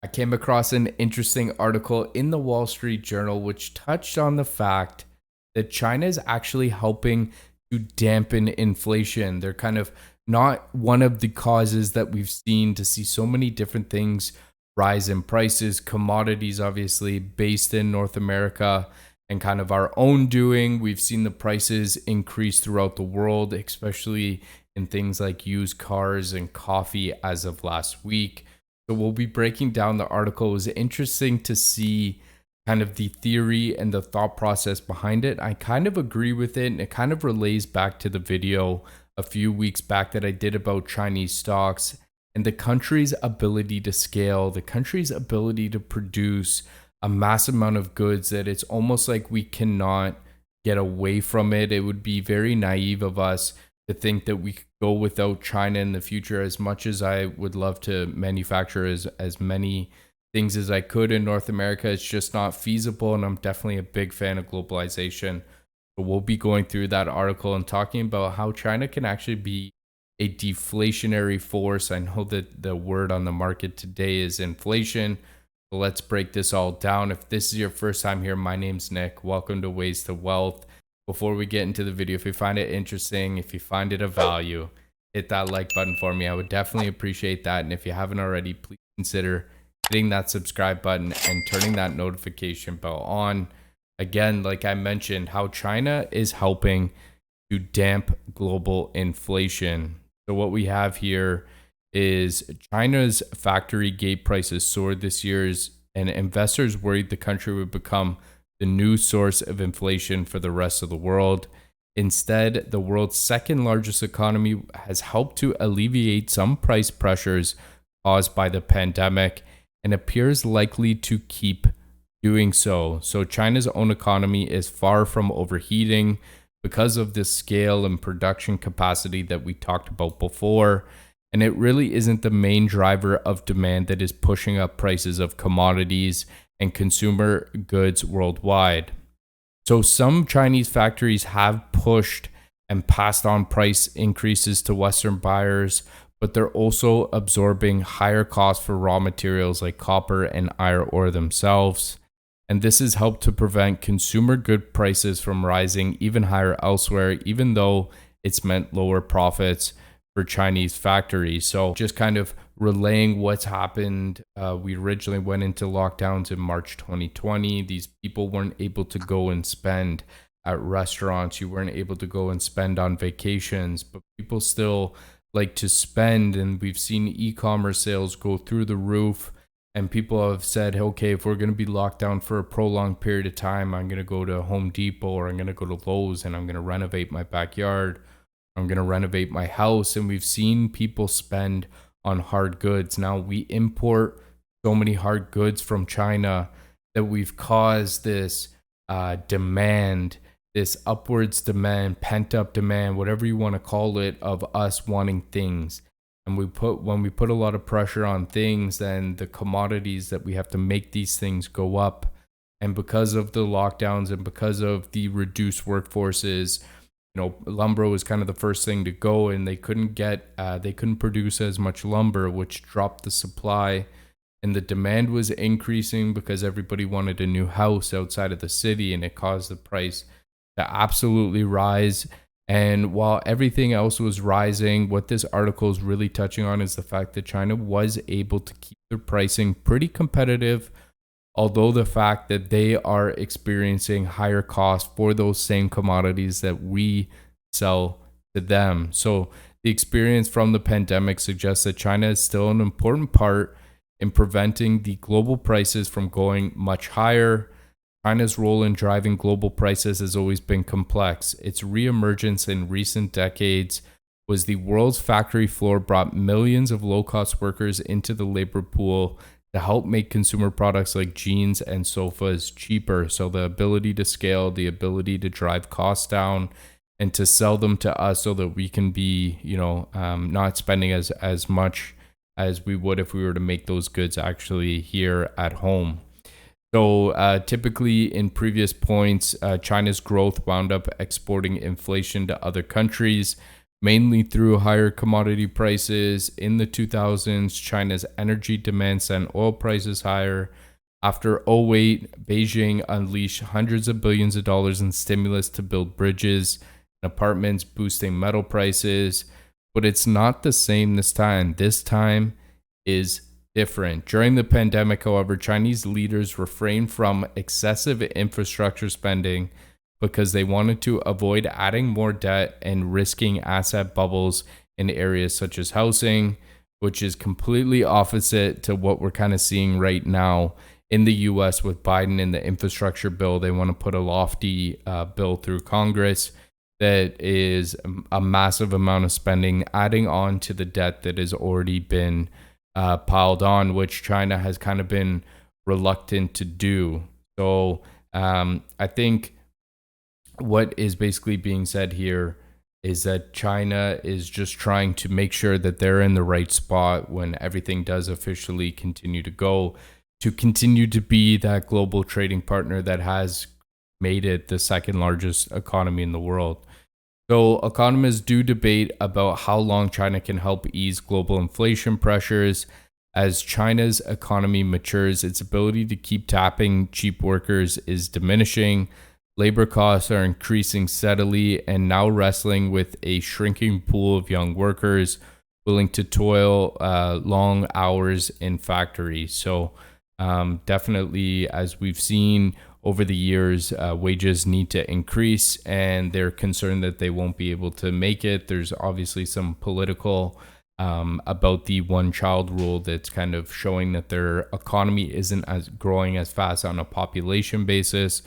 I came across an interesting article in the Wall Street Journal which touched on the fact that China is actually helping to dampen inflation. They're kind of not one of the causes that we've seen to see so many different things rise in prices, commodities, obviously based in North America, and kind of our own doing. We've seen the prices increase throughout the world, especially in things like used cars and coffee as of last week. So we'll be breaking down the article. It was interesting to see kind of the theory and the thought process behind it. I kind of agree with it, and it kind of relays back to the video a few weeks back that I did about Chinese stocks and the country's ability to scale, the country's ability to produce a massive amount of goods that it's almost like we cannot get away from it. It would be very naive of us to think that we could go without China in the future. As much as I would love to manufacture as many things as I could in North America, it's just not feasible, and I'm definitely a big fan of globalization. But we'll be going through that article and talking about how China can actually be a deflationary force. I know that the word on the market today is inflation. So let's break this all down. If this is your first time here, my name's Nick. Welcome to Ways to Wealth. Before we get into the video, if you find it interesting, if you find it of value, hit that like button for me. I would definitely appreciate that. And if you haven't already, please consider hitting that subscribe button and turning that notification bell on. Again, like I mentioned, how China is helping to damp global inflation. So what we have here is China's factory gate prices soared this year, and investors worried the country would become the new source of inflation for the rest of the world. Instead, the world's second largest economy has helped to alleviate some price pressures caused by the pandemic and appears likely to keep doing so. So China's own economy is far from overheating because of the scale and production capacity that we talked about before. And it really isn't the main driver of demand that is pushing up prices of commodities and consumer goods worldwide. So some Chinese factories have pushed and passed on price increases to Western buyers, but they're also absorbing higher costs for raw materials like copper and iron ore themselves. And this has helped to prevent consumer good prices from rising even higher elsewhere, even though it's meant lower profits for Chinese factories. So just kind of relaying what's happened. We originally went into lockdowns in March 2020. These people weren't able to go and spend at restaurants. You weren't able to go and spend on vacations, but people still like to spend. And we've seen e-commerce sales go through the roof. And people have said, okay, if we're going to be locked down for a prolonged period of time, I'm going to go to Home Depot or I'm going to go to Lowe's and I'm going to renovate my backyard. I'm going to renovate my house. And we've seen people spend on hard goods. Now we import so many hard goods from China that we've caused this demand, this upwards demand, pent up demand, whatever you want to call it, of us wanting things. And when we put a lot of pressure on things, then the commodities that we have to make these things go up. And because of the lockdowns and because of the reduced workforces, lumber was kind of the first thing to go, and they couldn't produce as much lumber, which dropped the supply, and the demand was increasing because everybody wanted a new house outside of the city, and it caused the price to absolutely rise. And while everything else was rising, what this article is really touching on is the fact that China was able to keep their pricing pretty competitive, although the fact that they are experiencing higher costs for those same commodities that we sell to them. So the experience from the pandemic suggests that China is still an important part in preventing the global prices from going much higher. China's role in driving global prices has always been complex. Its reemergence in recent decades was the world's factory floor brought millions of low-cost workers into the labor pool to help make consumer products like jeans and sofas cheaper. So the ability to scale, the ability to drive costs down and to sell them to us so that we can be, not spending as much as we would if we were to make those goods actually here at home. So typically in previous points, China's growth wound up exporting inflation to other countries, mainly through higher commodity prices. In the 2000s, China's energy demand sent oil prices higher. After '08, Beijing unleashed hundreds of billions of dollars in stimulus to build bridges and apartments, boosting metal prices. But it's not the same this time. This time is different. During the pandemic, however, Chinese leaders refrained from excessive infrastructure spending because they wanted to avoid adding more debt and risking asset bubbles in areas such as housing, which is completely opposite to what we're kind of seeing right now in the US with Biden and the infrastructure bill. They want to put a lofty bill through Congress that is a massive amount of spending, adding on to the debt that has already been piled on, which China has kind of been reluctant to do. So I think what is basically being said here is that China is just trying to make sure that they're in the right spot when everything does officially continue to go, to continue to be that global trading partner that has made it the second largest economy in the world. So economists do debate about how long China can help ease global inflation pressures. As China's economy matures, its ability to keep tapping cheap workers is diminishing. Labor costs are increasing steadily and now wrestling with a shrinking pool of young workers willing to toil long hours in factories. So definitely, as we've seen over the years, wages need to increase, and they're concerned that they won't be able to make it. There's obviously some political about the one-child rule that's kind of showing that their economy isn't as growing as fast on a population basis,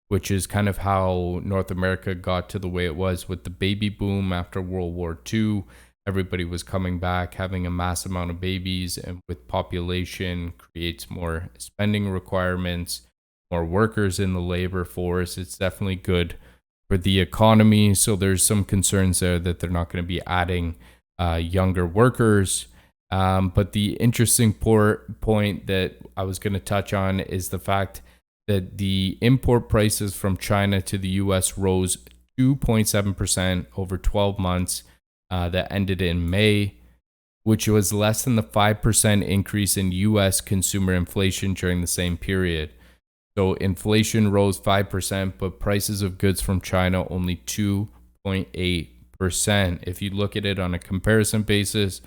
which is kind of how North America got to the way it was with the baby boom after World War II. Everybody was coming back, having a mass amount of babies, and with population creates more spending requirements, more workers in the labor force. It's definitely good for the economy. So there's some concerns there that they're not going to be adding younger workers. But the interesting point that I was going to touch on is the fact that the import prices from China to the US rose 2.7% over 12 months that ended in May, which was less than the 5% increase in US consumer inflation during the same period. So inflation rose 5%, but prices of goods from China only 2.8%. If you look at it on a comparison basis,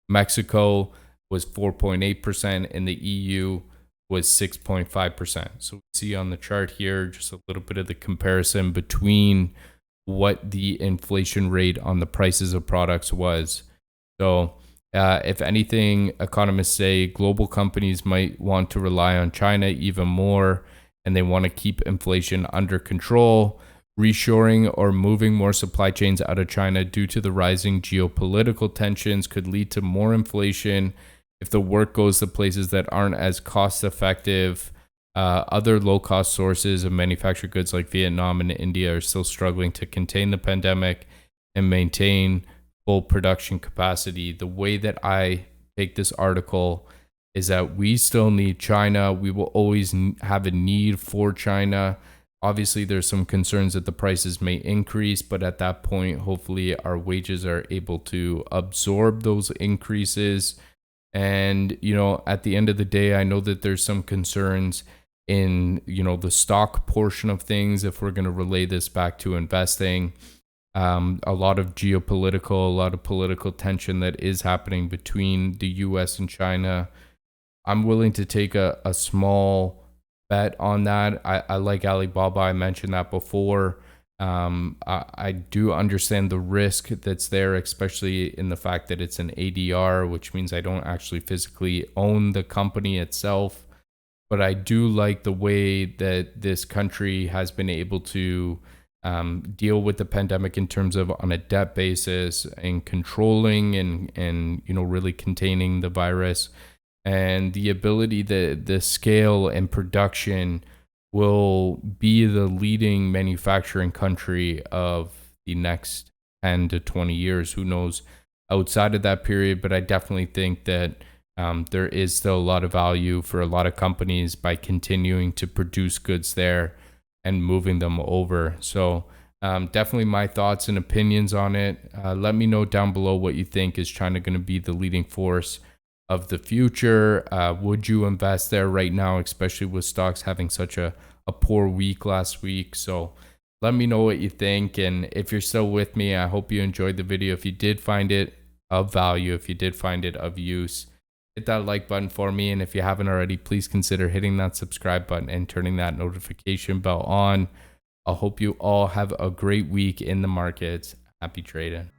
Mexico was 4.8% and the EU was 6.5%. So we see on the chart here just a little bit of the comparison between what the inflation rate on the prices of products was. So if anything, economists say global companies might want to rely on China even more, and they want to keep inflation under control. Reshoring or moving more supply chains out of China due to the rising geopolitical tensions could lead to more inflation if the work goes to places that aren't as cost effective. Other low cost sources of manufactured goods like Vietnam and India are still struggling to contain the pandemic and maintain full production capacity. The way that I take this article is that we still need China. We will always have a need for China. Obviously, there's some concerns that the prices may increase, but at that point, hopefully our wages are able to absorb those increases. And, at the end of the day, I know that there's some concerns in, the stock portion of things. If we're going to relay this back to investing, a lot of political tension that is happening between the US and China. I'm willing to take a small bet on that. I like Alibaba. I mentioned that before. I do understand the risk that's there, especially in the fact that it's an ADR, which means I don't actually physically own the company itself. But I do like the way that this country has been able to deal with the pandemic in terms of on a debt basis and controlling and really containing the virus, and the ability that the scale and production will be the leading manufacturing country of the next 10 to 20 years. Who knows outside of that period, but I definitely think that there is still a lot of value for a lot of companies by continuing to produce goods there and moving them over. So Definitely my thoughts and opinions on it. Let me know down below what you think. Is China going to be the leading force of the future? Would you invest there right now, especially with stocks having such a poor week last week? So let me know what you think. And if you're still with me, I hope you enjoyed the video. If you did find it of value, if you did find it of use, hit that like button for me. And if you haven't already, please consider hitting that subscribe button and turning that notification bell on. I hope you all have a great week in the markets. Happy trading.